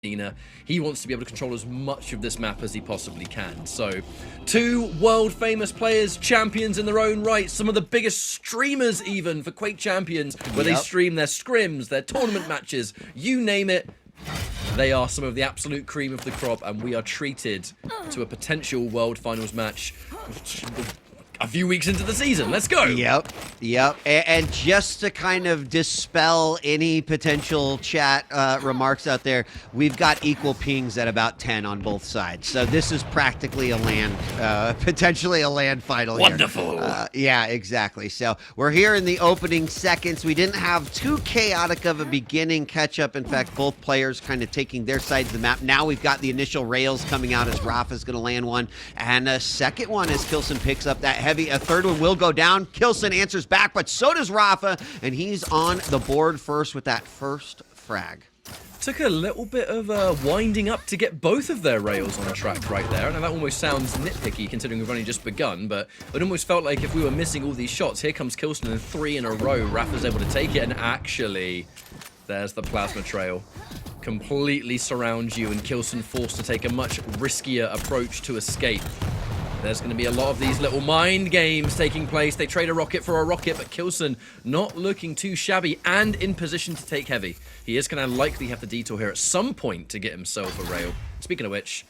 He wants to be able to control as much of this map as he possibly can. So, two world-famous players, champions in their own right, some of the biggest streamers even for Quake Champions, where they stream their scrims, their tournament matches, you name it. They are some of the absolute cream of the crop, and we are treated to a potential World Finals match a few weeks into the season. Let's go. Yep. And just to kind of dispel any potential chat remarks out there, we've got equal pings at about 10 on both sides. So this is practically a land, potentially a land final here. Wonderful. Yeah, exactly. So we're here in the opening seconds. We didn't have too chaotic of a beginning catch-up. In fact, both players kind of taking their sides of the map. Now we've got the initial rails coming out as rapha's going to land one. And a second one as k1llsen picks up that heavy. A third one will go down. k1llsen answers back, but so does rapha, and he's on the board first with that first frag. Took a little bit of winding up to get both of their rails on track right there. Now that almost sounds nitpicky considering we've only just begun, but it almost felt like if we were missing all these shots, here comes k1llsen in 3 in a row. rapha's able to take it, and actually, there's the plasma trail. Completely surrounds you, and k1llsen forced to take a much riskier approach to escape. There's going to be a lot of these little mind games taking place. They trade a rocket for a rocket, but k1llsen not looking too shabby and in position to take heavy. He is going to likely have the detour here at some point to get himself a rail. Speaking of which,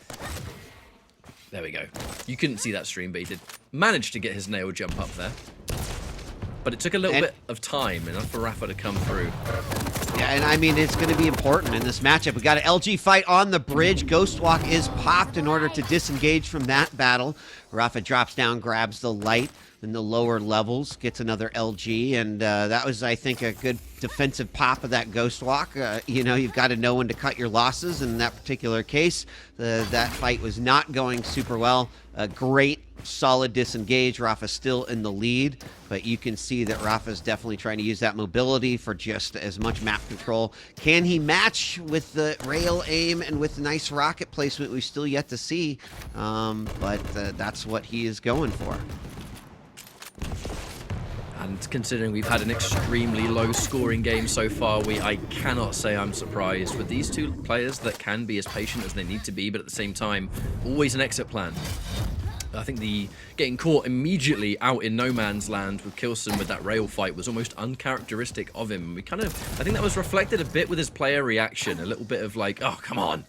there we go. You couldn't see that stream, but he did manage to get his nail jump up there. But it took a little bit of time, enough for rapha to come through. Yeah, and I mean, it's going to be important in this matchup. We got an LG fight on the bridge. Ghostwalk is popped in order to disengage from that battle. rapha drops down, grabs the light in the lower levels, gets another LG, and that was, I think, a good defensive pop of that Ghostwalk. You know, you've got to know when to cut your losses. In that particular case, that fight was not going super well. A great, solid disengage. rapha still in the lead, but you can see that rapha's definitely trying to use that mobility for just as much map control. Can he match with the rail aim and with the nice rocket placement? We've still yet to see, but that's what he is going for. And considering we've had an extremely low scoring game so far, I cannot say I'm surprised with these two players that can be as patient as they need to be, but at the same time, always an exit plan. I think the getting caught immediately out in no man's land with k1llsen with that rail fight was almost uncharacteristic of him. We kind of, I think that was reflected a bit with his player reaction, a little bit of like, oh, come on.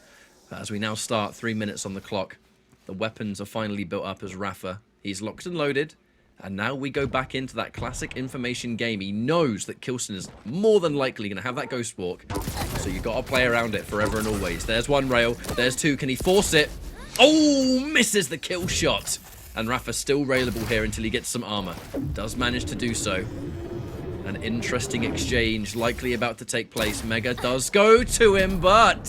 But as we now start, 3 minutes on the clock, the weapons are finally built up as rapha. He's locked and loaded. And now we go back into that classic information game. He knows that k1llsen is more than likely going to have that ghost walk. So you've got to play around it forever and always. There's one rail. There's two. Can he force it? Oh, misses the kill shot. And rapha's still railable here until he gets some armor. Does manage to do so. An interesting exchange likely about to take place. Mega does go to him, but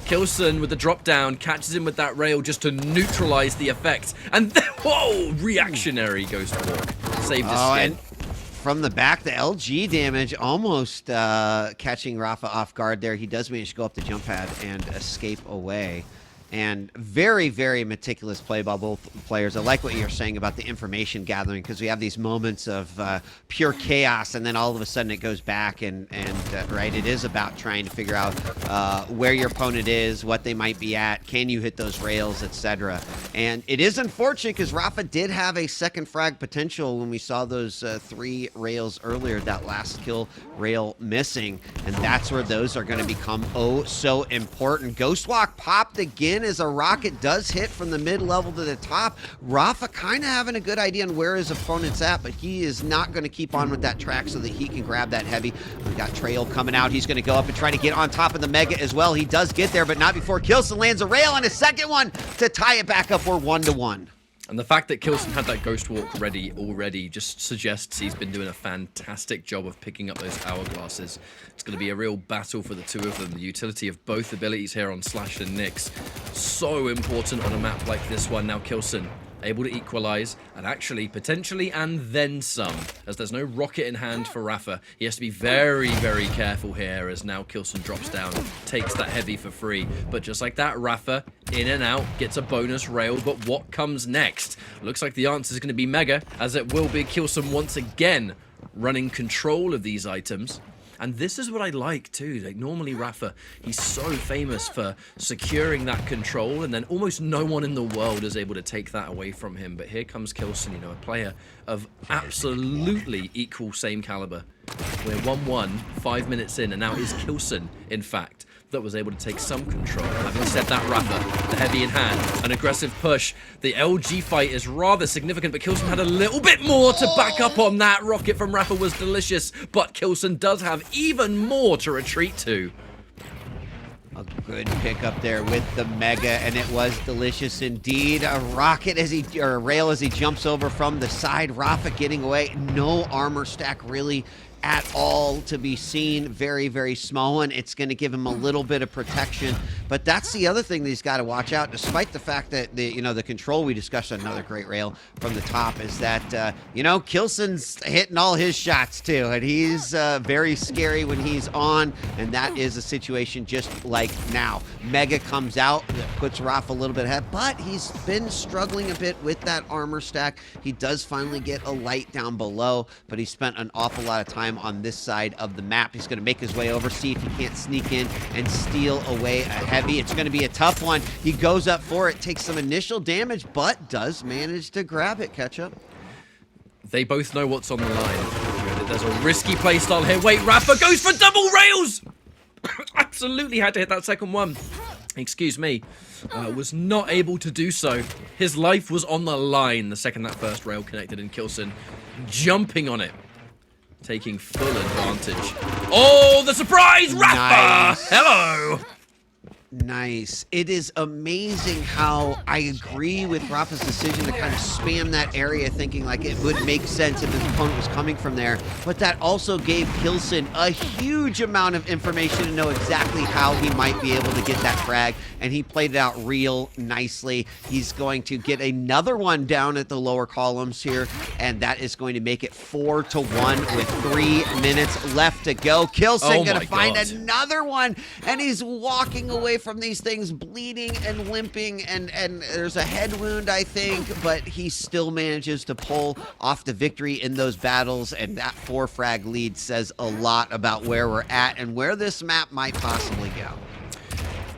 k1llsen with the drop down catches him with that rail just to neutralize the effect. And then, whoa, reactionary ghost walk. Saved his skin. And from the back, the LG damage almost catching rapha off guard there. He does manage to go up the jump pad and escape away. And very, very meticulous play by both players. I like what you're saying about the information gathering, because we have these moments of pure chaos, and then all of a sudden it goes back, and right, it is about trying to figure out where your opponent is, what they might be at, can you hit those rails, etc. And it is unfortunate because rapha did have a second frag potential when we saw those 3 rails earlier, that last kill rail missing, and that's where those are going to become oh so important. Ghostwalk popped again as a rocket does hit from the mid-level to the top. rapha kind of having a good idea on where his opponent's at, but he is not going to keep on with that track so that he can grab that heavy. We got Trail coming out. He's going to go up and try to get on top of the Mega as well. He does get there, but not before k1llsen lands a rail and a second one to tie it back up. We're 1-1. And the fact that k1llsen had that ghost walk ready already just suggests he's been doing a fantastic job of picking up those hourglasses. It's going to be a real battle for the two of them. The utility of both abilities here on Slash and Nyx. So important on a map like this one. Now k1llsen able to equalize, and actually potentially and then some, as there's no rocket in hand for rapha. He has to be very, very careful here, as now k1llsen drops down, takes that heavy for free. But just like that, rapha in and out, gets a bonus rail. But what comes next? Looks like the answer is going to be Mega, as it will be k1llsen once again running control of these items. And this is what I like too. Like normally rapha, he's so famous for securing that control, and then almost no one in the world is able to take that away from him. But here comes k1llsen, you know, a player of absolutely equal, same caliber. We're 1-1, 5 minutes in, and now it's k1llsen, in fact, that was able to take some control. Having said that, rapha, the heavy in hand, an aggressive push. The LG fight is rather significant, but k1llsen had a little bit more to back up on that. Rocket from rapha was delicious, but k1llsen does have even more to retreat to. A good pick up there with the mega, and it was delicious indeed. A rocket or a rail as he jumps over from the side. rapha getting away. No armor stack really at all to be seen. Very, very small one. It's going to give him a little bit of protection, but that's the other thing that he's got to watch out. Despite the fact that the control we discussed, another great rail from the top, is that k1llsen's hitting all his shots too, and he's very scary when he's on, and that is a situation just like now. Mega comes out, puts rapha a little bit ahead, but he's been struggling a bit with that armor stack. He does finally get a light down below, but he spent an awful lot of time on this side of the map. He's going to make his way over, see if he can't sneak in and steal away a heavy. It's going to be a tough one. He goes up for it, takes some initial damage, but does manage to grab it. Ketchup. They both know what's on the line. There's a risky playstyle here. Wait, rapha goes for double rails! Absolutely had to hit that second one. Excuse me. Was not able to do so. His life was on the line the second that first rail connected, and k1llsen jumping on it, taking full advantage. Oh, the surprise! rapha! Nice. Hello! Nice. It is amazing how I agree with rapha's decision to kind of spam that area, thinking like it would make sense if his opponent was coming from there. But that also gave k1llsen a huge amount of information to know exactly how he might be able to get that frag, and he played it out real nicely. He's going to get another one down at the lower columns here, and that is going to make it 4-1 with 3 minutes left to go. k1llsen going to find another one, and he's walking away from these things bleeding and limping, and there's a head wound, I think, but he still manages to pull off the victory in those battles, and that 4 frag lead says a lot about where we're at and where this map might possibly go.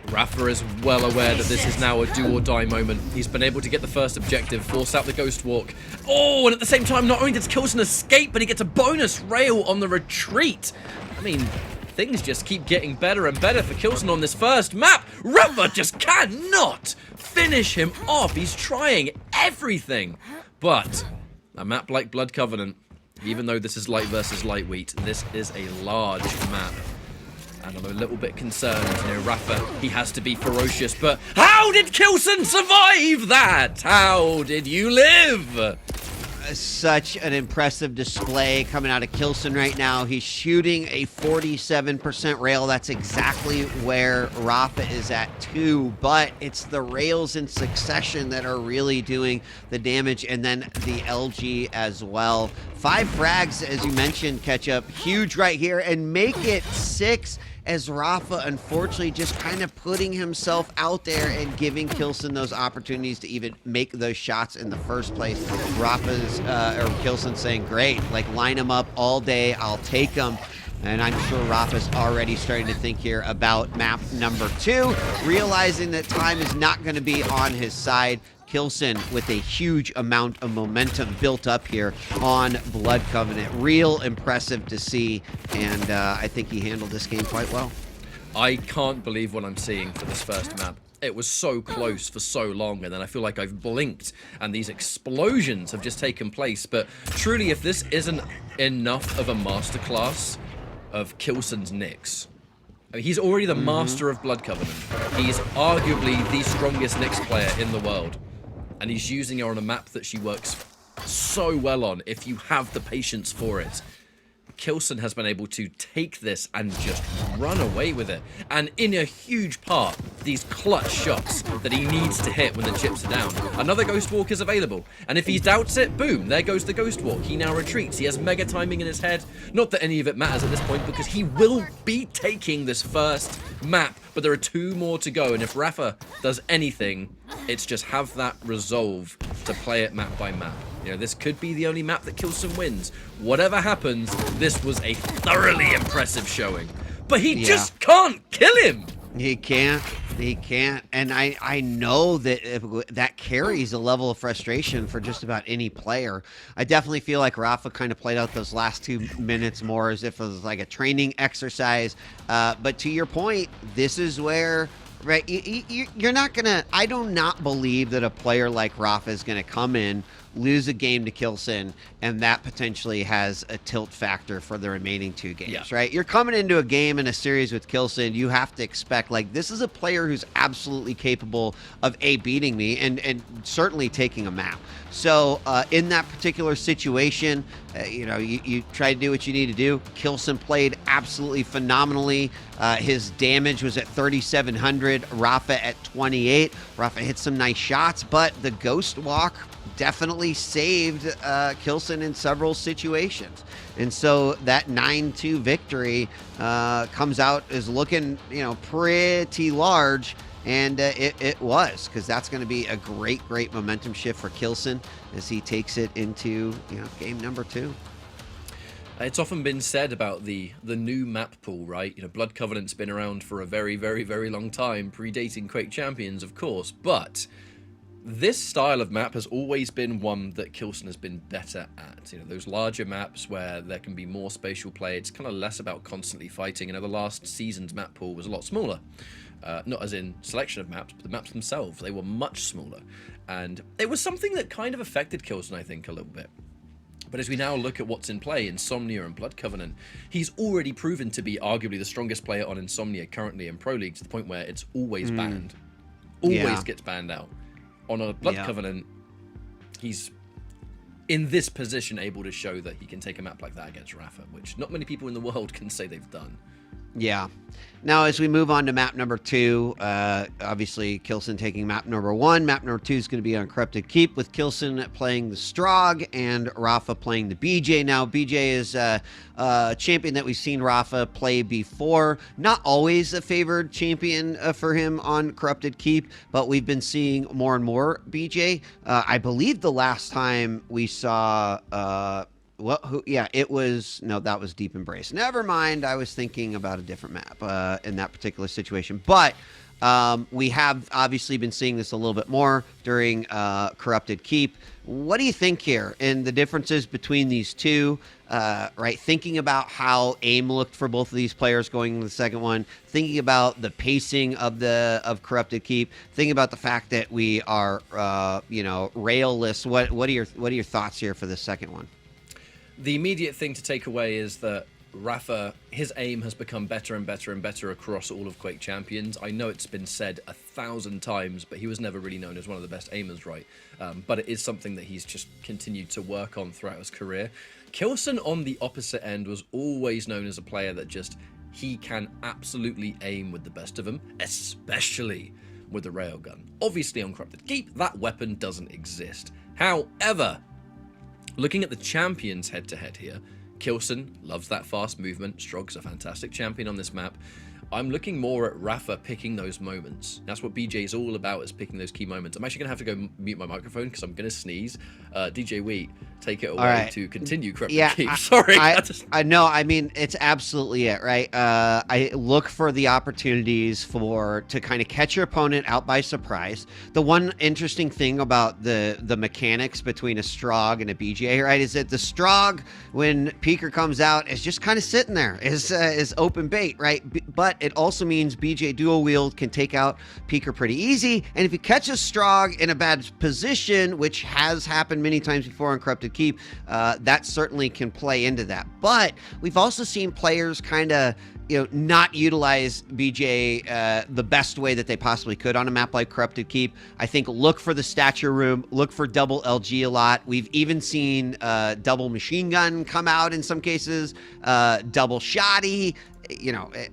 rapha is well aware that this is now a do or die moment. He's been able to get the first objective, force out the ghost walk. Oh, and at the same time, not only does k1llsen escape, but he gets a bonus rail on the retreat. I mean, things just keep getting better and better for k1llsen on this first map. rapha just cannot finish him off. He's trying everything. But a map like Blood Covenant, even though this is light versus light wheat, this is a large map. And I'm a little bit concerned. rapha, he has to be ferocious, but how did k1llsen survive that? How did you live? Such an impressive display coming out of k1llsen right now. He's shooting a 47% rail. That's exactly where rapha is at too, but it's the rails in succession that are really doing the damage, and then the LG as well. 5 frags, as you mentioned, Ketchup, huge right here, and make it 6 as rapha, unfortunately, just kind of putting himself out there and giving k1llsen those opportunities to even make those shots in the first place. rapha's, or k1llsen saying, great, like line him up all day, I'll take him. And I'm sure rapha's already starting to think here about map number 2, realizing that time is not going to be on his side. k1llsen with a huge amount of momentum built up here on Blood Covenant. Real impressive to see, and I think he handled this game quite well. I can't believe what I'm seeing for this first map. It was so close for so long, and then I feel like I've blinked, and these explosions have just taken place. But truly, if this isn't enough of a masterclass of k1llsen's Nyx, I mean, he's already the master of Blood Covenant. He's arguably the strongest Nyx player in the world. And he's using her on a map that she works so well on if you have the patience for it. k1llsen has been able to take this and just run away with it. And in a huge part, these clutch shots that he needs to hit when the chips are down. Another Ghost Walk is available. And if he doubts it, boom, there goes the Ghost Walk. He now retreats. He has mega timing in his head. Not that any of it matters at this point, because he will be taking this first map. But there are 2 more to go. And if rapha does anything, it's just have that resolve to play it map by map. You know, this could be the only map that k1llsen wins. Whatever happens, this was a thoroughly impressive showing. But he just can't kill him! He can't. He can't. And I know that that carries a level of frustration for just about any player. I definitely feel like Rapha kind of played out those last 2 minutes more as if it was like a training exercise. But to your point, this is where... Right, you're not going to... I do not believe that a player like Rapha is going to come in, lose a game to k1llsen, and that potentially has a tilt factor for the remaining 2 games, right? You're coming into a game in a series with k1llsen, you have to expect, like, this is a player who's absolutely capable of, A, beating me, and certainly taking a map. So, in that particular situation, you know, you try to do what you need to do. k1llsen played absolutely phenomenally. His damage was at 3,700, Rapha at 28. Rapha hit some nice shots, but the Ghost Walk definitely saved k1llsen in several situations. And so that 9-2 victory comes out as looking, you know, pretty large. And it was, because that's going to be a great momentum shift for k1llsen as he takes it into, you know, game number 2. It's often been said about the new map pool, right? You know, Blood Covenant's been around for a very long time, predating Quake Champions, of course, but this style of map has always been one that k1llsen has been better at. You know, those larger maps where there can be more spatial play, it's kind of less about constantly fighting. You know, the last season's map pool was a lot smaller. Not as in selection of maps, but the maps themselves, they were much smaller. And it was something that kind of affected k1llsen, I think, a little bit. But as we now look at what's in play, Insomnia and Blood Covenant, he's already proven to be arguably the strongest player on Insomnia currently in Pro League, to the point where it's always banned. Always gets banned out. On a Blood Covenant, he's in this position able to show that he can take a map like that against Rapha, which not many people in the world can say they've done. Yeah. Now, as we move on to map number 2, obviously k1llsen taking map number 1. Map number 2 is going to be on Corrupted Keep, with k1llsen playing the Strogg and Rapha playing the BJ. Now, BJ is a champion that we've seen Rapha play before. Not always a favored champion for him on Corrupted Keep, but we've been seeing more and more BJ. I believe the last time we saw... it was... No, that was Deep Embrace. Never mind. I was thinking about a different map in that particular situation. But we have obviously been seeing this a little bit more during Corrupted Keep. What do you think here in the differences between these two? Right, thinking about how aim looked for both of these players going into the second one, thinking about the pacing of Corrupted Keep, thinking about the fact that we are, railless. What are your thoughts here for the second one? The immediate thing to take away is that Rapha, his aim has become better and better and better across all of Quake Champions. I know it's been said 1,000 times, but he was never really known as one of the best aimers, right? But it is something that he's just continued to work on throughout his career. k1llsen on the opposite end was always known as a player that he can absolutely aim with the best of them, especially with the railgun. Obviously on Corrupted Keep, that weapon doesn't exist. However, looking at the champions head-to-head here, k1llsen loves that fast movement. Strogg's a fantastic champion on this map. I'm looking more at Rapha picking those moments. That's what BJ is all about, is picking those key moments. I'm actually going to have to go mute my microphone because I'm going to sneeze. DJ Wheat, take it away to continue Corrupted Keep. Sorry. I know. I mean, it's absolutely it, right? I look for the opportunities to kind of catch your opponent out by surprise. The one interesting thing about the mechanics between a Strogg and a BJ, right, is that the Strogg, when Peeker comes out, is just kind of sitting there, is open bait, right? But it also means BJ dual wield can take out Peeker pretty easy. And if you catch a Strogg in a bad position, which has happened many times before on Corrupted Keep, that certainly can play into that. But we've also seen players kind of, not utilize BJ the best way that they possibly could on a map like Corrupted Keep. I think look for the stature room, look for double LG a lot. We've even seen double machine gun come out in some cases, double shoddy.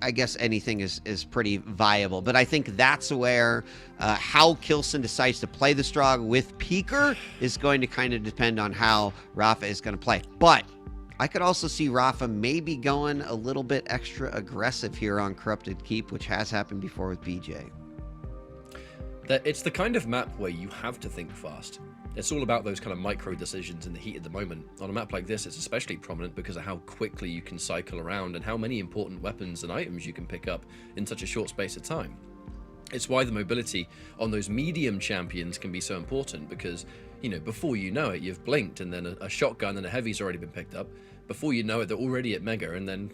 I guess anything is pretty viable. But I think that's where how k1llsen decides to play the Strogg with Peeker is going to kind of depend on how Rapha is going to play. But I could also see Rapha maybe going a little bit extra aggressive here on Corrupted Keep, which has happened before with BJ. It's the kind of map where you have to think fast. It's all about those kind of micro decisions in the heat of the moment. On a map like this, it's especially prominent because of how quickly you can cycle around and how many important weapons and items you can pick up in such a short space of time. It's why the mobility on those medium champions can be so important because, you know, before you know it, you've blinked and then a shotgun and a heavy's already been picked up. Before you know it, they're already at Mega, and then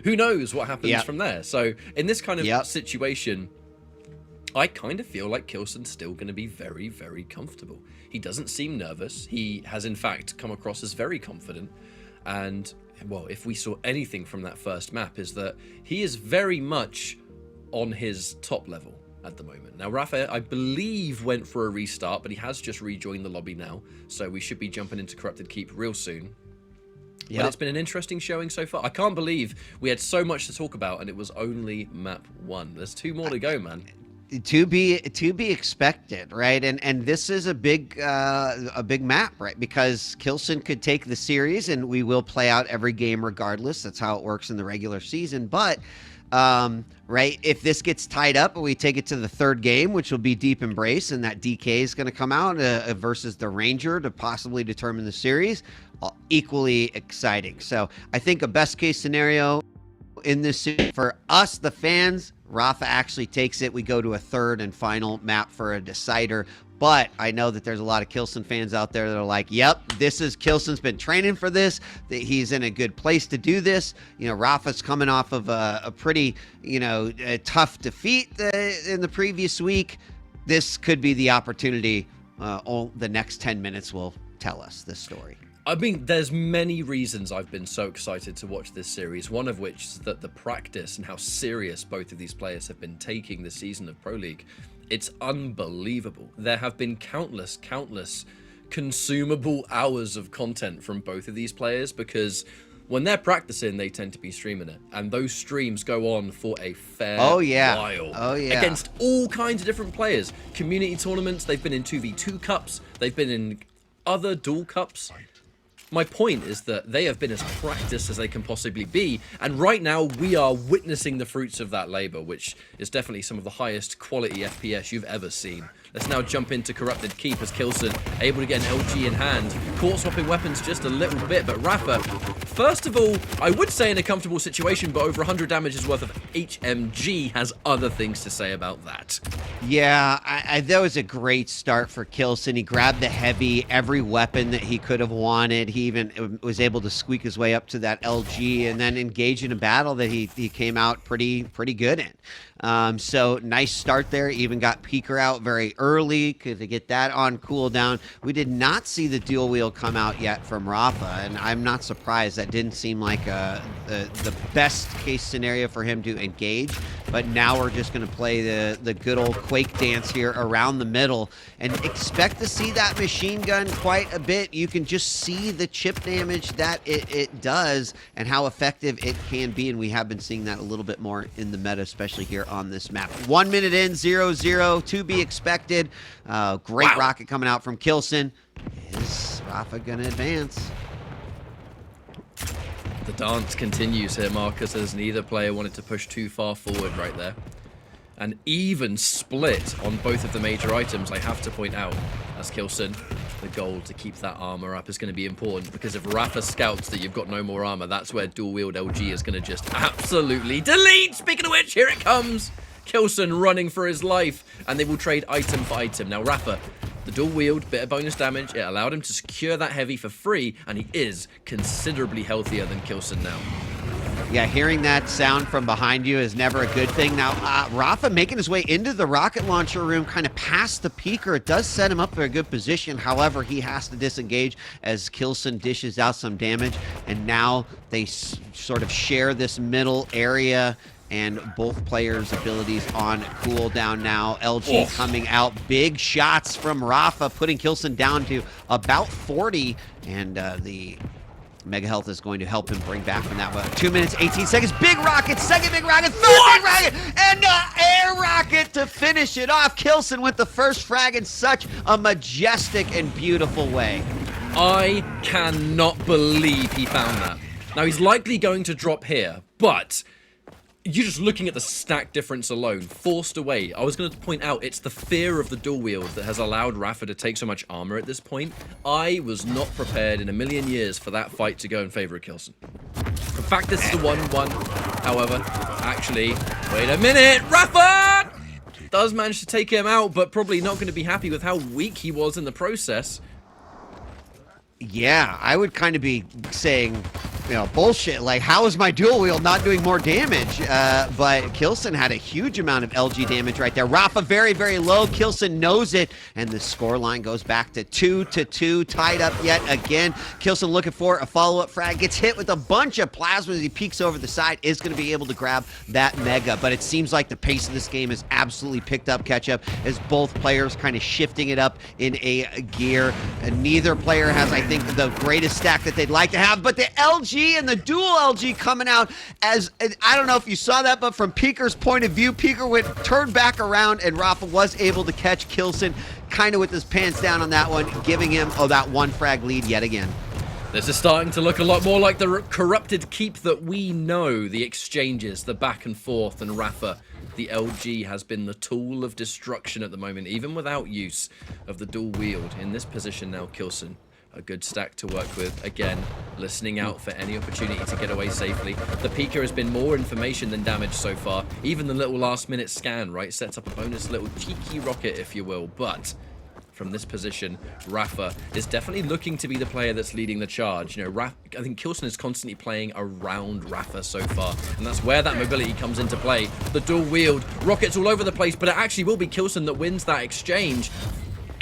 who knows what happens from there. So in this kind of situation, I kind of feel like k1llsen's still going to be very, very comfortable. He doesn't seem nervous. He has, in fact, come across as very confident. And, well, if we saw anything from that first map, is that he is very much on his top level at the moment. Now, rapha, I believe, went for a restart, but he has just rejoined the lobby now. So we should be jumping into Corrupted Keep real soon. But it's been an interesting showing so far. I can't believe we had so much to talk about, and it was only map 1. There's 2 more to go, man. To be expected, right? And this is a big map, right? Because k1llsen could take the series, and we will play out every game regardless. That's how it works in the regular season. But right, if this gets tied up and we take it to the 3rd game, which will be Deep Embrace, and that DK is going to come out versus the Ranger to possibly determine the series, equally exciting. So I think a best case scenario in this series for us, the fans, rapha actually takes it. We go to a 3rd and final map for a decider. But I know that there's a lot of k1llsen fans out there that are like, yep, this is k1llsen's been training for this, that he's in a good place to do this. You know, rapha's coming off of a pretty, you know, a tough defeat in the previous week. This could be the opportunity. The next 10 minutes will tell us this story. I mean, there's many reasons I've been so excited to watch this series, one of which is that the practice and how serious both of these players have been taking this season of Pro League. It's unbelievable. There have been countless consumable hours of content from both of these players because when they're practicing, they tend to be streaming it. And those streams go on for a fair while. Against all kinds of different players. Community tournaments, they've been in 2v2 cups, they've been in other dual cups. My point is that they have been as practiced as they can possibly be, and right now we are witnessing the fruits of that labor, which is definitely some of the highest quality FPS you've ever seen. Let's now jump into Corrupted Keep as k1llsen able to get an LG in hand. Caught swapping weapons just a little bit, but rapha, first of all, I would say in a comfortable situation, but over 100 damages worth of HMG has other things to say about that. Yeah, that was a great start for k1llsen. He grabbed the heavy, every weapon that he could have wanted. He even was able to squeak his way up to that LG and then engage in a battle that he came out pretty good in. So nice start there. Even got Peeker out very early to get that on cooldown. We did not see the dual wheel come out yet from rapha, and I'm not surprised. That didn't seem like the best case scenario for him to engage. But now we're just going to play the good old Quake dance here around the middle and expect to see that machine gun quite a bit. You can just see the chip damage that it does and how effective it can be, and we have been seeing that a little bit more in the meta, especially here on this map. 1 minute in, 0-0 to be expected. Great rocket coming out from k1llsen. Is rapha gonna advance? The dance continues here, Marcus, as neither player wanted to push too far forward right there. An even split on both of the major items, I have to point out, as k1llsen. The goal to keep that armor up is going to be important, because if rapha scouts that you've got no more armor, that's where dual-wield LG is going to just absolutely delete. Speaking of which, here it comes. k1llsen running for his life, and they will trade item for item. Now, rapha, the dual-wield, bit of bonus damage. It allowed him to secure that heavy for free, and he is considerably healthier than k1llsen now. Yeah, hearing that sound from behind you is never a good thing. Now, rapha making his way into the rocket launcher room, kind of past the peeker. It does set him up for a good position. However, he has to disengage as k1llsen dishes out some damage. And now they sort of share this middle area, and both players' abilities on cooldown now. LG coming out. Big shots from rapha, putting k1llsen down to about 40. And the Mega Health is going to help him bring back from that one. 2 minutes, 18 seconds. Big rocket, second big rocket, third big rocket, and air rocket to finish it off. k1llsen with the first frag in such a majestic and beautiful way. I cannot believe he found that. Now, he's likely going to drop here, but you're just looking at the stack difference alone, forced away. I was going to point out, it's the fear of the dual wield that has allowed Rapha to take so much armor at this point. I was not prepared in a million years for that fight to go in favor of k1llsen. In fact, this is the 1-1. However, actually, wait a minute, Rapha does manage to take him out, but probably not going to be happy with how weak he was in the process. Yeah, I would kind of be saying, you know, bullshit. Like, how is my dual wield not doing more damage? But k1llsen had a huge amount of LG damage right there. Rapha very, very low. k1llsen knows it, and the score line goes back to 2-2, tied up yet again. k1llsen looking for a follow-up frag, gets hit with a bunch of plasma as he peeks over the side, is going to be able to grab that mega. But it seems like the pace of this game has absolutely picked up catch-up as both players kind of shifting it up in a gear. And neither player has, I think, the greatest stack that they'd like to have, but the LG and the dual LG coming out as, I don't know if you saw that, but from Peeker's point of view, Peeker turned back around and Rapha was able to catch k1llsen kind of with his pants down on that one, giving him that one frag lead yet again. This is starting to look a lot more like the corrupted keep that we know. The exchanges, the back and forth, and Rapha, the LG, has been the tool of destruction at the moment, even without use of the dual wield. In this position now, k1llsen, a good stack to work with. Again, listening out for any opportunity to get away safely. The Peeker has been more information than damage so far. Even the little last-minute scan, right, sets up a bonus little cheeky rocket, if you will. But from this position, Rapha is definitely looking to be the player that's leading the charge. You know, I think k1llsen is constantly playing around Rapha so far, and that's where that mobility comes into play. The dual wield, rockets all over the place, but it actually will be k1llsen that wins that exchange.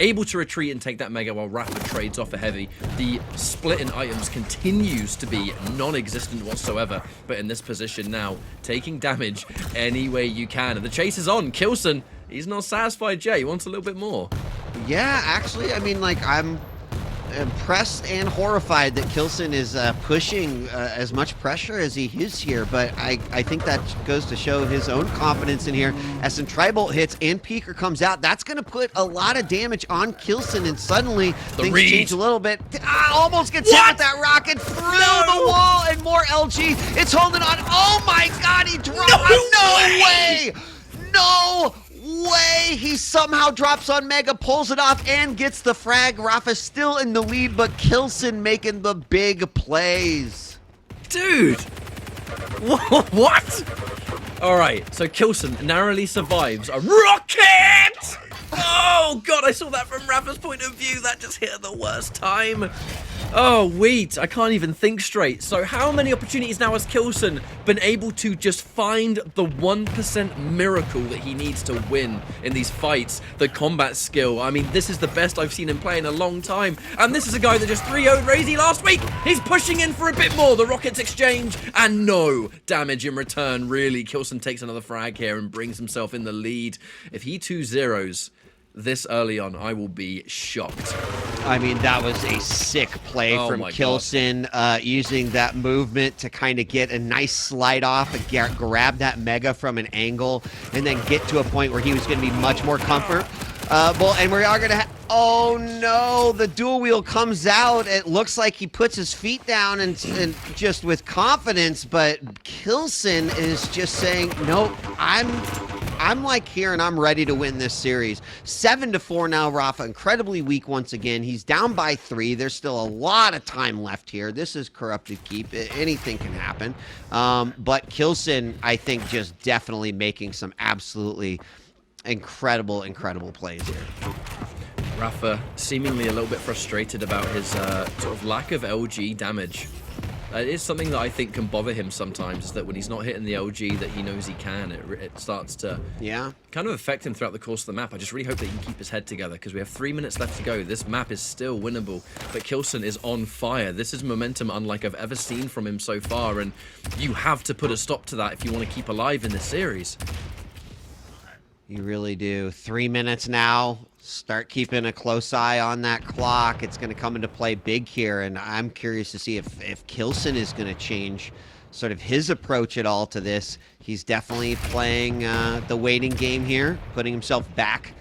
Able to retreat and take that mega while Rapha trades off a heavy. The split in items continues to be non-existent whatsoever, but in this position now, taking damage any way you can. And the chase is on. k1llsen, he's not satisfied yet. He wants a little bit more. Yeah, actually, I mean, like, I'm impressed and horrified that k1llsen is pushing as much pressure as he is here, but I think that goes to show his own confidence in here. As some Tri-Bolt hits and Peeker comes out, that's going to put a lot of damage on k1llsen, and suddenly things change a little bit. Almost gets hit with that rocket through the wall, and more LG. It's holding on. Oh my god, he dropped. No way! No way! He somehow drops on Mega, pulls it off, and gets the frag. Rapha's still in the lead, but k1llsen making the big plays. Dude! What? Alright, so k1llsen narrowly survives a rocket! Oh god, I saw that from Rapha's point of view. That just hit at the worst time. Oh, wait, I can't even think straight. So how many opportunities now has k1llsen been able to just find the 1% miracle that he needs to win in these fights? The combat skill. I mean, this is the best I've seen him play in a long time. And this is a guy that just 3-0'd Razy last week. He's pushing in for a bit more. The rockets exchange and no damage in return, really. k1llsen takes another frag here and brings himself in the lead. If he 2-0s this early on, I will be shocked. I mean, that was a sick play from k1llsen, using that movement to kind of get a nice slide off and grab that mega from an angle, and then get to a point where he was going to be much more comfortable. And we are going to oh no, the dual wheel comes out. It looks like he puts his feet down and just with confidence, but k1llsen is just saying, nope, I'm like here and I'm ready to win this series. 7-4 now, Rapha, incredibly weak once again. He's down by 3. There's still a lot of time left here. This is corrupted keep. Anything can happen. But k1llsen, I think, just definitely making some absolutely incredible plays here. Rapha seemingly a little bit frustrated about his sort of lack of LG damage. It is something that I think can bother him sometimes, is that when he's not hitting the LG that he knows he can, it starts to kind of affect him throughout the course of the map. I just really hope that he can keep his head together, because we have 3 minutes left to go. This map is still winnable, but k1llsen is on fire. This is momentum unlike I've ever seen from him so far, and you have to put a stop to that if you want to keep alive in this series. You really do. 3 minutes now. Start keeping a close eye on that clock. It's going to come into play big here, and I'm curious to see if k1llsen is going to change sort of his approach at all to this. He's definitely playing the waiting game here, putting himself back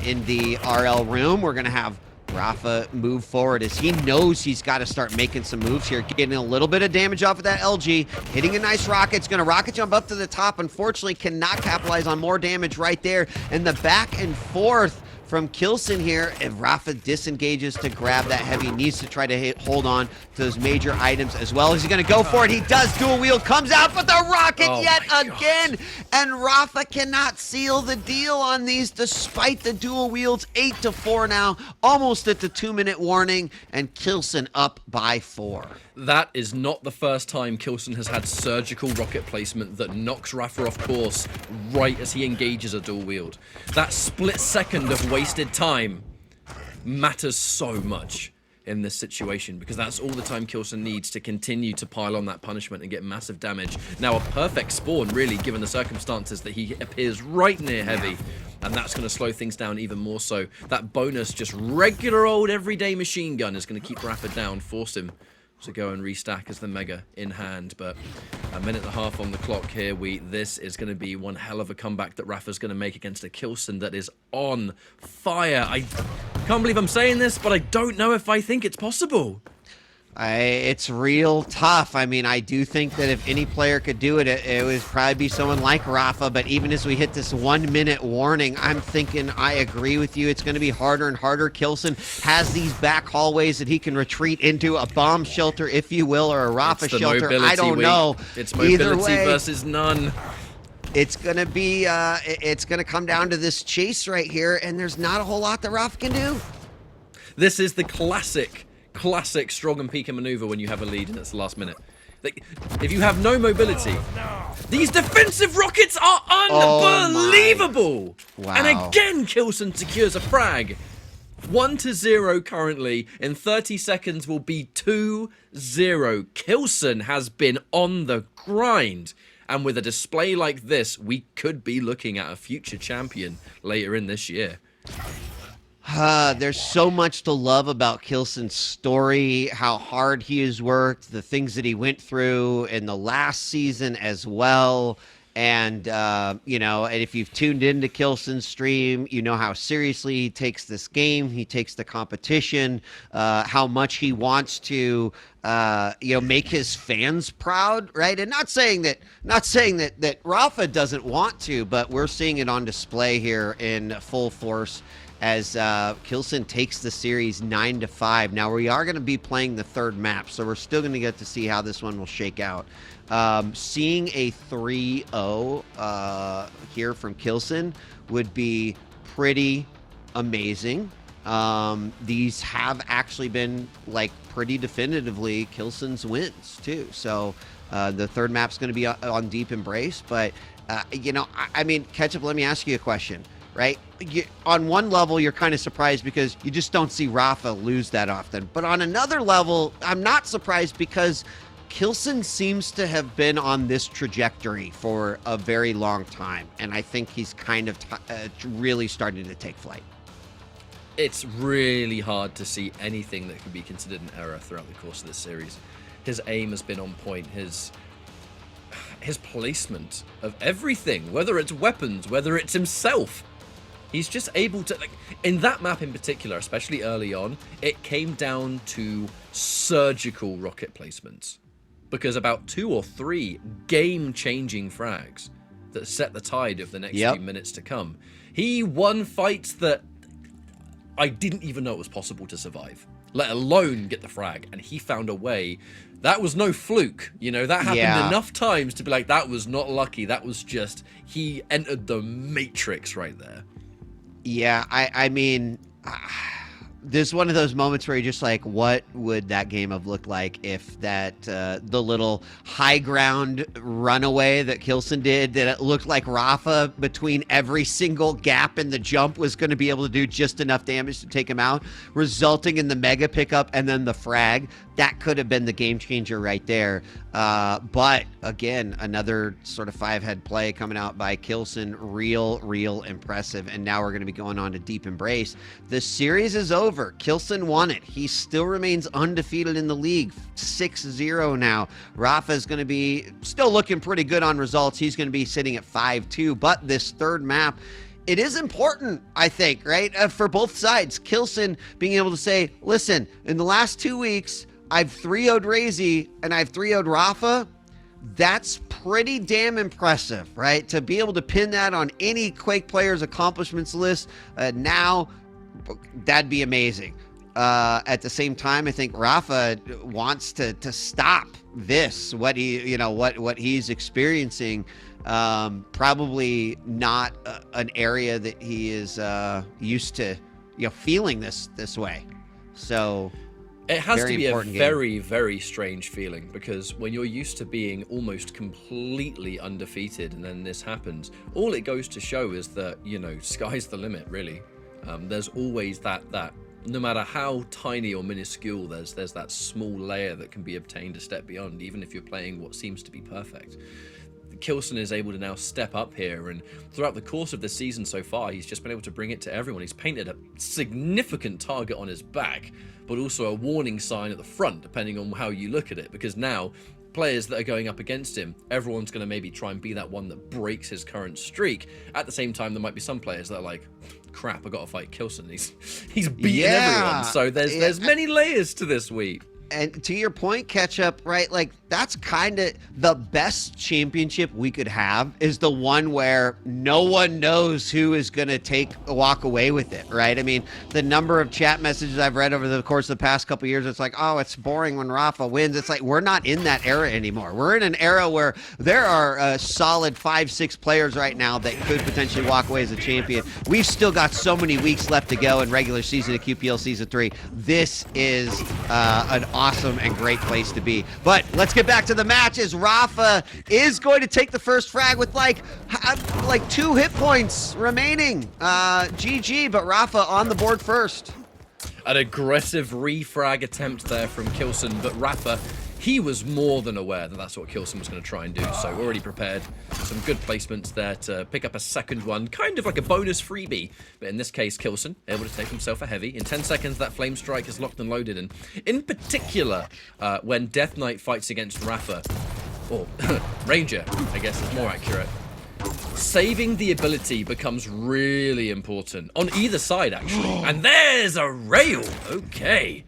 in the RL room. We're going to have Rapha move forward as he knows he's got to start making some moves here, getting a little bit of damage off of that LG, hitting a nice rocket. It's going to rocket jump up to the top. Unfortunately, cannot capitalize on more damage right there. And the back and forth from k1llsen here, if Rapha disengages to grab that heavy, needs to try to hold on to those major items as well. Is he going to go for it? He does. Dual wield comes out, but the rocket yet again. And Rapha cannot seal the deal on these despite the dual wields. 8-4 now, almost at the 2-minute warning, and k1llsen up by 4. That is not the first time k1llsen has had surgical rocket placement that knocks Rapha off course right as he engages a dual wield. That split second of wasted time matters so much in this situation, because that's all the time k1llsen needs to continue to pile on that punishment and get massive damage. Now a perfect spawn, really, given the circumstances that he appears right near heavy, and that's going to slow things down even more so. That bonus, just regular old everyday machine gun, is going to keep Rapha down, force him to go and restack as the Mega in hand. But a minute and a half on the clock here. This is going to be one hell of a comeback that Rapha's going to make against a k1llsen that is on fire. I can't believe I'm saying this, but I don't know if I think it's possible. It's real tough. I mean, I do think that if any player could do it, it would probably be someone like Rapha. But even as we hit this 1-minute warning, I'm thinking I agree with you. It's going to be harder and harder. k1llsen has these back hallways that he can retreat into, a bomb shelter, if you will, or a Rapha shelter. I don't know. It's mobility versus none. It's gonna be. It's gonna come down to this chase right here, and there's not a whole lot that Rapha can do. This is the classic strong and peeker maneuver when you have a lead and it's the last minute. Like, if you have no mobility, these defensive rockets are unbelievable. Wow. And again, k1llsen secures a frag. 1-0 currently. In 30 seconds will be 2-0. k1llsen has been on the grind. And with a display like this, we could be looking at a future champion later in this year. There's so much to love about k1llsen's story, how hard he has worked, the things that he went through in the last season as well. And, you know, and if you've tuned into k1llsen's stream, you know how seriously he takes this game. He takes the competition, how much he wants to, you know, make his fans proud, right? And not saying that Rapha doesn't want to, but we're seeing it on display here in full force as k1llsen takes the series 9-5. Now, we are going to be playing the third map, so we're still going to get to see how this one will shake out. Seeing a 3-0 here from k1llsen would be pretty amazing. These have actually been, like, pretty definitively k1llsen's wins, too. So the third map's going to be on Deep Embrace. But, you know, I mean, Ketchup, let me ask you a question. Right? On one level, you're kind of surprised because you just don't see Rapha lose that often. But on another level, I'm not surprised because k1llsen seems to have been on this trajectory for a very long time. And I think he's kind of really starting to take flight. It's really hard to see anything that could be considered an error throughout the course of this series. His aim has been on point. His placement of everything, whether it's weapons, whether it's himself. He's just able to, like, in that map in particular, especially early on, it came down to surgical rocket placements. Because about 2 or 3 game-changing frags that set the tide of the next few minutes to come. He won fights that I didn't even know it was possible to survive, let alone get the frag, and he found a way. That was no fluke, you know, that happened enough times to be like, that was not lucky, that was just, he entered the matrix right there. Yeah, I mean, there's one of those moments where you're just like, what would that game have looked like if that, the little high ground runaway that k1llsen did, that it looked like Rapha between every single gap in the jump was going to be able to do just enough damage to take him out, resulting in the mega pickup and then the frag. That could have been the game changer right there. But again, another sort of 5-head play coming out by k1llsen. Real impressive. And now we're going to be going on to Deep Embrace. The series is over. k1llsen won it. He still remains undefeated in the league. 6-0 now. Rapha is going to be still looking pretty good on results. He's going to be sitting at 5-2. But this third map it is important, I think, right? For both sides. k1llsen being able to say, listen, in the last 2 weeks, I've 3-0'd Razy and I've 3-0'd Rapha. That's pretty damn impressive, right? To be able to pin that on any Quake player's accomplishments list now, that'd be amazing. At the same time, I think Rapha wants to stop this, what he's experiencing. Probably not an area that he is used to, feeling this way. So it has to be a very, game. very strange feeling, because when you're used to being almost completely undefeated and then this happens, all it goes to show is that, sky's the limit, really. There's always that no matter how tiny or minuscule, there's that small layer that can be obtained a step beyond, even if you're playing what seems to be perfect. k1llsen is able to now step up here, and throughout the course of the season so far, he's just been able to bring it to everyone. He's painted a significant target on his back, but also a warning sign at the front, depending on how you look at it, because now players that are going up against him, everyone's going to maybe try and be that one that breaks his current streak. At the same time, there might be some players that are like, crap, I got to fight k1llsen. He's beating everyone. So there's many layers to this week. And to your point, Ketchup, right? Like, that's kind of the best championship we could have, is the one where no one knows who is going to walk away with it, right? I mean, the number of chat messages I've read over the course of the past couple of years, it's like, oh, it's boring when Rapha wins. It's like, we're not in that era anymore. We're in an era where there are a solid 5-6 players right now that could potentially walk away as a champion. We've still got so many weeks left to go in regular season of QPL Season 3. This is an awesome and great place to be. But let's get back to the match, as Rapha is going to take the first frag with like 2 hit points remaining. GG, but Rapha on the board first. An aggressive refrag attempt there from k1llsen, but Rapha, he was more than aware that that's what k1llsen was going to try and do, so already prepared. Some good placements there to pick up a second one, kind of like a bonus freebie. But in this case, k1llsen able to take himself a heavy. In 10 seconds, that Flame Strike is locked and loaded. And in particular, when Death Knight fights against Rapha, or Ranger, I guess is more accurate, saving the ability becomes really important. On either side, actually. And there's a rail! Okay.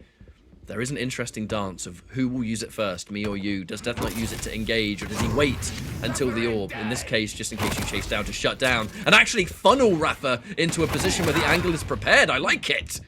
There is an interesting dance of who will use it first, me or you. Does Death Knight use it to engage, or does he wait until the orb? In this case, just in case you chase down, to shut down and actually funnel Rapha into a position where the angle is prepared. I like it.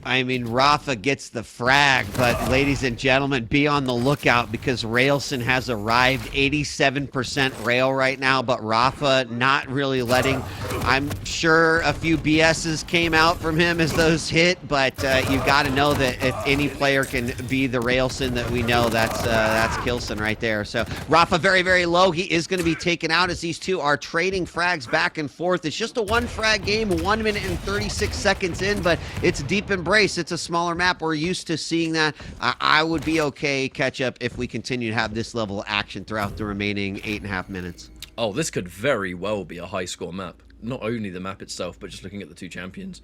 I mean, Rapha gets the frag, but ladies and gentlemen, be on the lookout, because k1llsen has arrived. 87% rail right now, but Rapha not really letting. I'm sure a few BSs came out from him as those hit, but you got to know that if any player can be the k1llsen that we know, that's k1llsen right there. So Rapha very, very low. He is going to be taken out, as these two are trading frags back and forth. It's just a 1 frag game, 1 minute and 36 seconds in, but it's deep embrace. It's a smaller map. We're used to seeing that. I would be okay, Ketchup, if we continue to have this level of action throughout the remaining 8.5 minutes. Oh, this could very well be a high-score map. Not only the map itself, but just looking at the two champions.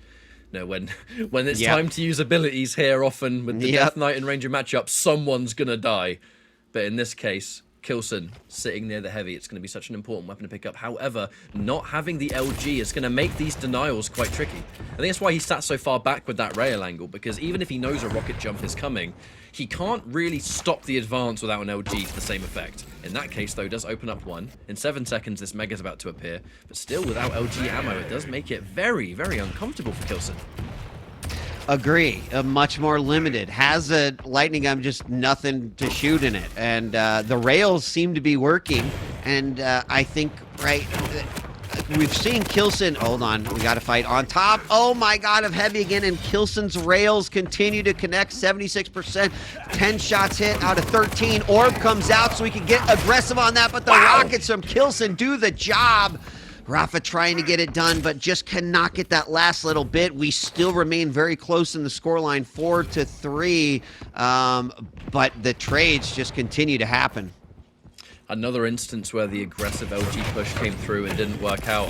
No, when it's time to use abilities here, often with the Death Knight and Ranger matchup, someone's gonna die. But in this case, k1llsen sitting near the heavy, it's going to be such an important weapon to pick up. However, not having the LG is going to make these denials quite tricky. I think that's why he sat so far back with that rail angle, because even if he knows a rocket jump is coming, he can't really stop the advance without an LG to the same effect. In that case, though, it does open up one. In 7 seconds, this Mega's about to appear, but still without LG ammo, it does make it very, very uncomfortable for k1llsen. Agree. Much more limited. Has a lightning gun, just nothing to shoot in it. And the rails seem to be working. And I think, right, we've seen k1llsen. Hold on. We got to fight on top. Oh, my God, of heavy again. And k1llsen's rails continue to connect. 76%. 10 shots hit out of 13. Orb comes out so we can get aggressive on that. But the rockets from k1llsen do the job. Rapha trying to get it done, but just cannot get that last little bit. We still remain very close in the scoreline, 4-3, but the trades just continue to happen. Another instance where the aggressive LG push came through and didn't work out.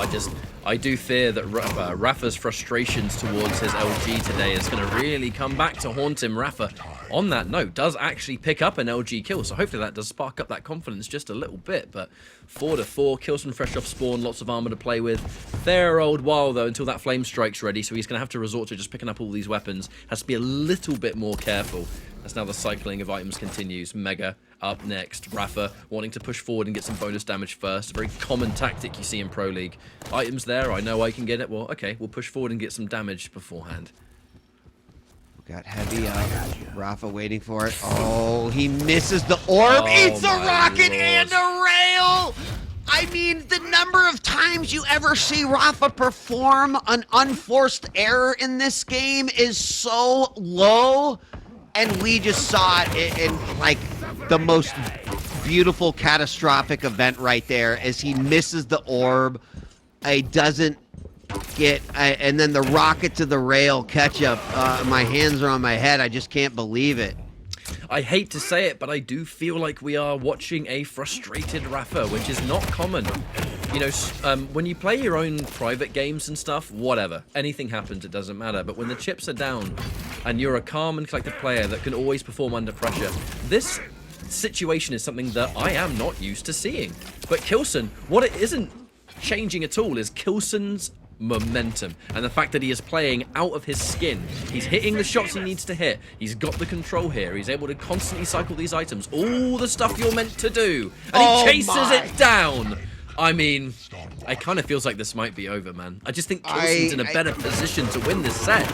I do fear that Rapha's frustrations towards his LG today is going to really come back to haunt him. Rapha on that note, does actually pick up an LG kill. So hopefully that does spark up that confidence just a little bit. But 4 to 4, k1llsen fresh off spawn, lots of armor to play with. Fair old while, though, until that flame strike's ready. So he's going to have to resort to just picking up all these weapons. Has to be a little bit more careful. As now the cycling of items continues. Mega up next. Rapha wanting to push forward and get some bonus damage first. A very common tactic you see in Pro League. Items there, I know I can get it. Well, okay, we'll push forward and get some damage beforehand. Got heavy up. Rapha waiting for it. Oh, he misses the orb. Eats a rocket and a rail. I mean, the number of times you ever see Rapha perform an unforced error in this game is so low. And we just saw it in like the most beautiful catastrophic event right there as he misses the orb. He doesn't get, and then the rocket to the rail catch up. My hands are on my head. I just can't believe it. I hate to say it, but I do feel like we are watching a frustrated Rapha, which is not common. You know, when you play your own private games and stuff, whatever. Anything happens, it doesn't matter. But when the chips are down and you're a calm and collected player that can always perform under pressure, this situation is something that I am not used to seeing. But k1llsen, what it isn't changing at all is k1llsen's momentum and the fact that he is playing out of his skin. He's hitting the shots he needs to hit. He's got the control here. He's able to constantly cycle these items. All the stuff you're meant to do. And he chases it down. I mean, it kind of feels like this might be over, man. I just think k1llsen's in a better position to win this set.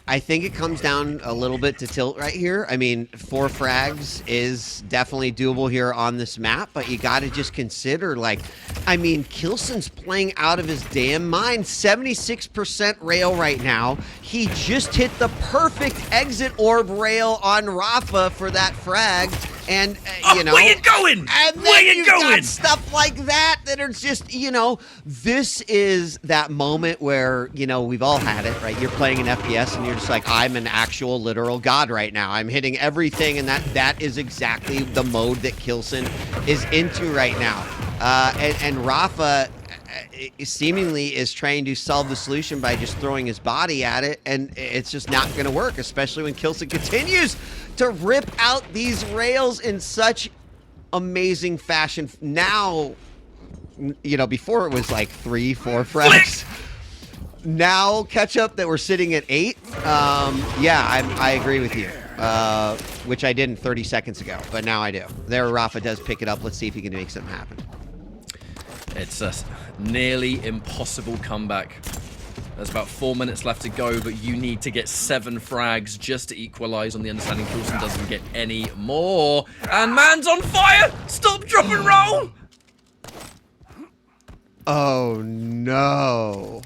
I think it comes down a little bit to tilt right here. I mean, 4 frags is definitely doable here on this map, but you got to just consider, like, I mean, k1llsen's playing out of his damn mind. 76% rail right now. He just hit the perfect exit orb rail on Rapha for that frag. And, you know, where you going? And then where you you've going? got stuff like that are just, you know, this is that moment where, you know, we've all had it, right? You're playing an FPS and you're just like, I'm an actual literal god right now. I'm hitting everything, and that is exactly the mode that k1llsen is into right now. And Rapha seemingly is trying to solve the solution by just throwing his body at it, and it's just not going to work, especially when k1llsen continues to rip out these rails in such amazing fashion. Now, you know, before it was like 3, 4 frags. Now catch up that we're sitting at 8. Yeah, I agree with you, which I didn't 30 seconds ago, but now I do. There, Rapha does pick it up. Let's see if he can make something happen. It's a nearly impossible comeback. There's about 4 minutes left to go, but you need to get 7 frags just to equalize on the understanding k1llsen doesn't get any more. And man's on fire! Stop, drop, and roll! Oh, no.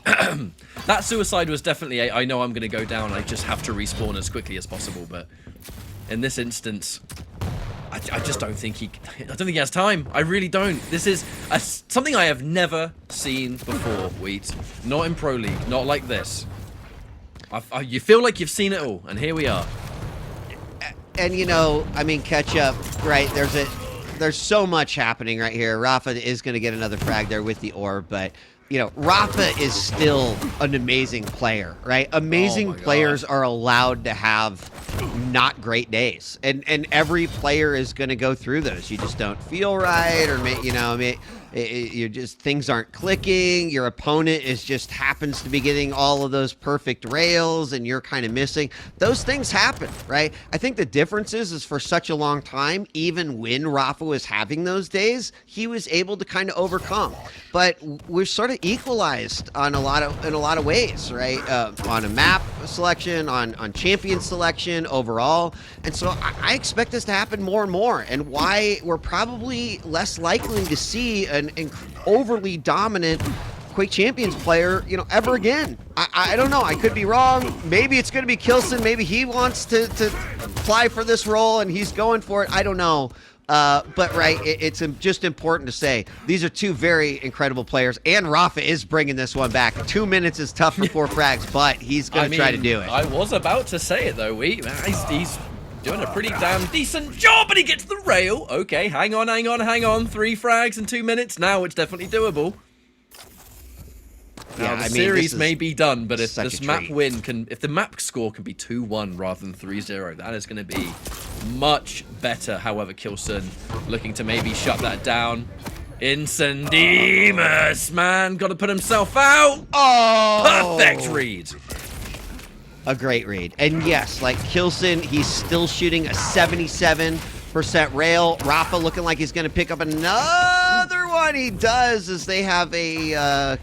That suicide was definitely I know I'm going to go down. I just have to respawn as quickly as possible. But in this instance, I just don't think I don't think he has time. I really don't. This is something I have never seen before, Wheat. Not in Pro League. Not like this. You feel like you've seen it all, and here we are. And, you know, I mean, catch up, right? There's so much happening right here. Rapha is going to get another frag there with the orb, but, you know, Rapha is still an amazing player, right? Amazing players are allowed to have not great days, and every player is going to go through those. You just don't feel right, or, you know, you're just, things aren't clicking. Your opponent just happens to be getting all of those perfect rails, and you're kind of missing. Those things happen, right? I think the difference is for such a long time, even when Rapha was having those days, he was able to kind of overcome. But we're sort of equalized on in a lot of ways, right? On a map selection, on champion selection overall, and so I expect this to happen more and more. And why we're probably less likely to see an overly dominant Quake Champions player, you know, ever again. I don't know. I could be wrong. Maybe it's going to be k1llsen. Maybe he wants to apply for this role and he's going for it. I don't know. But right, it's just important to say these are 2 very incredible players, and Rapha is bringing this one back. 2 minutes is tough for 4 frags, but he's going to try to do it. I was about to say it though. He's doing a pretty damn decent job, and he gets the rail. Okay, hang on. 3 frags in 2 minutes. Now it's definitely doable. Now, the I mean, series may be done, but if such this a map treat. win if the map score can be 2-1 rather than 3-0, that is going to be much better. However, k1llsen looking to maybe shut that down. Incendimus, man, got to put himself out. Oh! Perfect read. A great read. And yes, like k1llsen, he's still shooting a 77% rail. Rapha looking like he's going to pick up another one. He does, as they have a,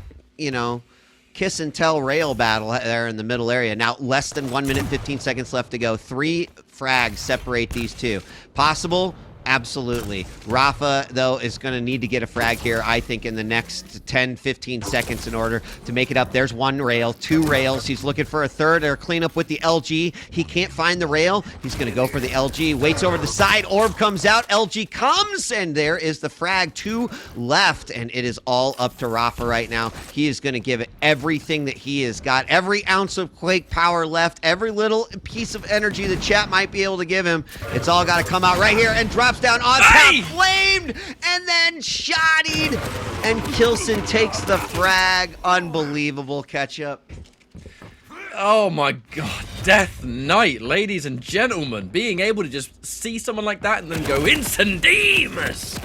kiss and tell rail battle there in the middle area. Now, less than 1 minute, 15 seconds left to go. 3 frags separate these two. Possible? Absolutely. Rapha, though, is going to need to get a frag here, I think, in the next 10, 15 seconds in order to make it up. There's 1 rail, 2 rails. He's looking for a third or cleanup with the LG. He can't find the rail. He's going to go for the LG. Waits over the side. Orb comes out. LG comes, and there is the frag. 2 left, and it is all up to Rapha right now. He is going to give it everything that he has got. Every ounce of Quake power left. Every little piece of energy the chat might be able to give him. It's all got to come out right here and drop down on top, flamed, and then shottied, and k1llsen takes the frag. Unbelievable catch-up. Oh my god, Death Knight, ladies and gentlemen. Being able to just see someone like that and then go, Incendimus!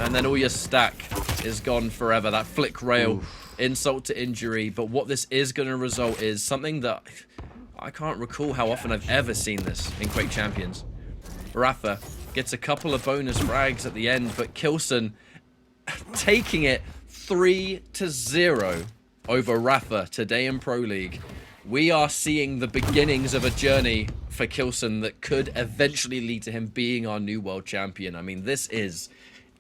And then all your stack is gone forever. That flick rail, insult to injury. But what this is going to result is something that I can't recall how often I've ever seen this in Quake Champions. Rapha gets a couple of bonus frags at the end, but k1llsen taking it 3-0 over Rapha today in Pro League. We are seeing the beginnings of a journey for k1llsen that could eventually lead to him being our new world champion. I mean, this is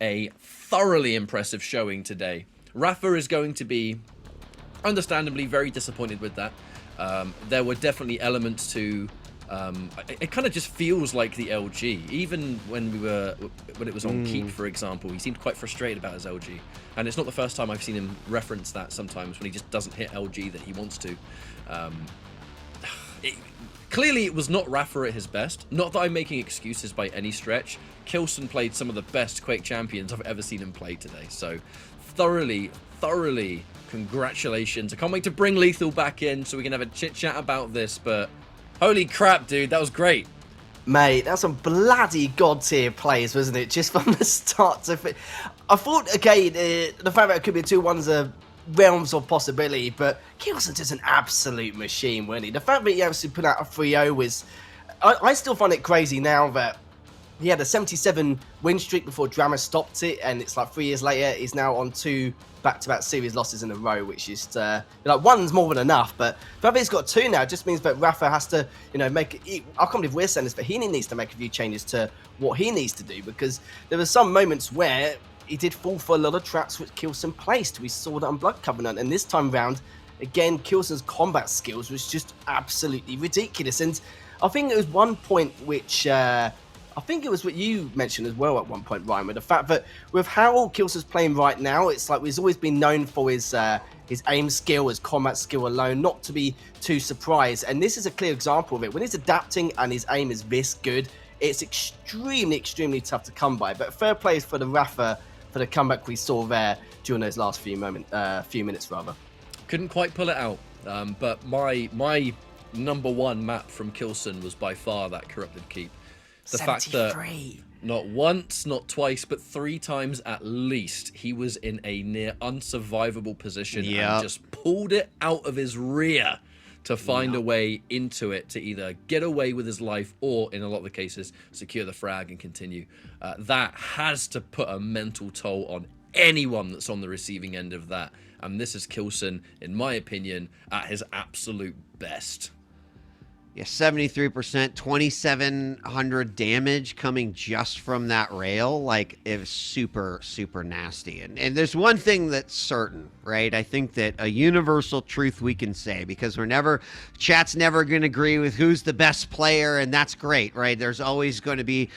a thoroughly impressive showing today. Rapha is going to be, understandably, very disappointed with that. There were definitely elements to... it kind of just feels like the LG. Even when it was on Keep, for example, he seemed quite frustrated about his LG. And it's not the first time I've seen him reference that sometimes when he just doesn't hit LG that he wants to. Clearly, it was not Rapha at his best. Not that I'm making excuses by any stretch. k1llsen played some of the best Quake champions I've ever seen him play today. So, thoroughly congratulations. I can't wait to bring Lethal back in so we can have a chit-chat about this, but... holy crap, dude, that was great. Mate, that's some bloody god-tier plays, wasn't it? Just from the start to finish. I thought, okay, the fact that it could be 2-1's a realms of possibility, but k1llsen's just an absolute machine, wasn't he? The fact that he actually put out a 3-0 was... I still find it crazy now that he had a 77 win streak before Drama stopped it, and it's like 3 years later, he's now on 2 back-to-back series losses in a row, which is like one's more than enough. But the fact that he's got 2 now just means that Rapha has to, make. I can't believe we're saying this, but he needs to make a few changes to what he needs to do, because there were some moments where he did fall for a lot of traps which k1llsen placed. We saw that on Blood Covenant, and this time round, again, k1llsen's combat skills was just absolutely ridiculous. And I think it was one point which. I think it was what you mentioned as well at one point, Ryan, with the fact that with how k1llsen's playing right now, it's like he's always been known for his aim skill, his combat skill alone, not to be too surprised. And this is a clear example of it. When he's adapting and his aim is this good, it's extremely tough to come by. But fair play for the Rapha for the comeback we saw there during those last few minutes. Couldn't quite pull it out, but my number 1 map from k1llsen was by far that Corrupted Keep. The 73. fact that not once, not twice, but 3 times at least, he was in a near unsurvivable position and just pulled it out of his rear to find a way into it to either get away with his life or, in a lot of the cases, secure the frag and continue. That has to put a mental toll on anyone that's on the receiving end of that. And this is k1llsen, in my opinion, at his absolute best. Yeah, 73%, 2,700 damage coming just from that rail. Like, it was super nasty. And there's one thing that's certain, right? I think that a universal truth we can say, because chat's never going to agree with who's the best player, and that's great, right? There's always going to be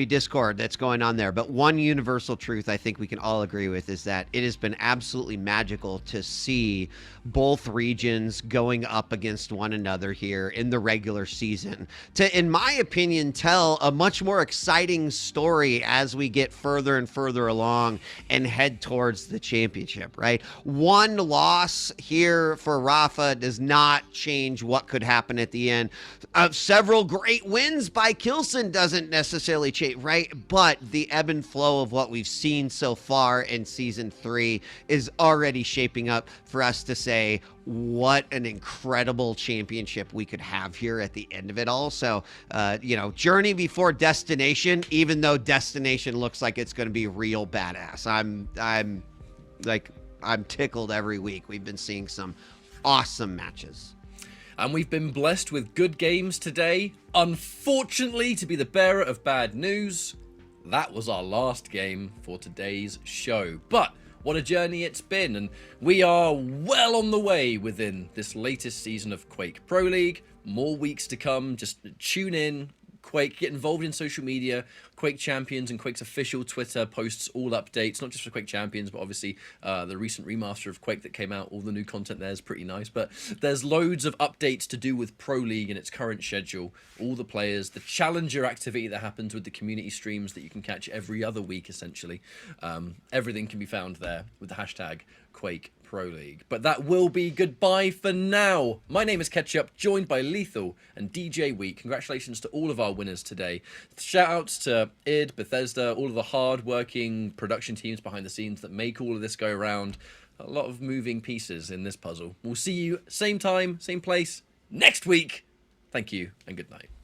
discord that's going on there. But one universal truth I think we can all agree with is that it has been absolutely magical to see both regions going up against one another here. here in the regular season to, in my opinion, tell a much more exciting story as we get further and further along and head towards the championship, right? One loss here for Rapha does not change what could happen at the end. Several great wins by k1llsen doesn't necessarily change, right? But the ebb and flow of what we've seen so far in Season 3 is already shaping up for us to say what an incredible championship we could have here at the end of it all. So, you know, journey before destination, even though destination looks like it's going to be real badass. I'm tickled every week. We've been seeing some awesome matches. And we've been blessed with good games today. Unfortunately, to be the bearer of bad news, that was our last game for today's show. But what a journey it's been, and we are well on the way within this latest season of Quake Pro League. More weeks to come. Just tune in. Quake, get involved in social media. Quake Champions and Quake's official Twitter posts all updates, not just for Quake Champions, but obviously the recent remaster of Quake that came out. All the new content there is pretty nice, but there's loads of updates to do with Pro League and its current schedule, all the players, the challenger activity that happens with the community streams that you can catch every other week, essentially. Everything can be found there with the hashtag Quake Pro League. But that will be goodbye for now. My name is Ketchup, joined by Lethal and DJ Week. Congratulations to all of our winners today. Shout outs to id, Bethesda, all of the hard-working production teams behind the scenes that make all of this go around. A lot of moving pieces in this puzzle. We'll see you same time, same place next week. Thank you and good night.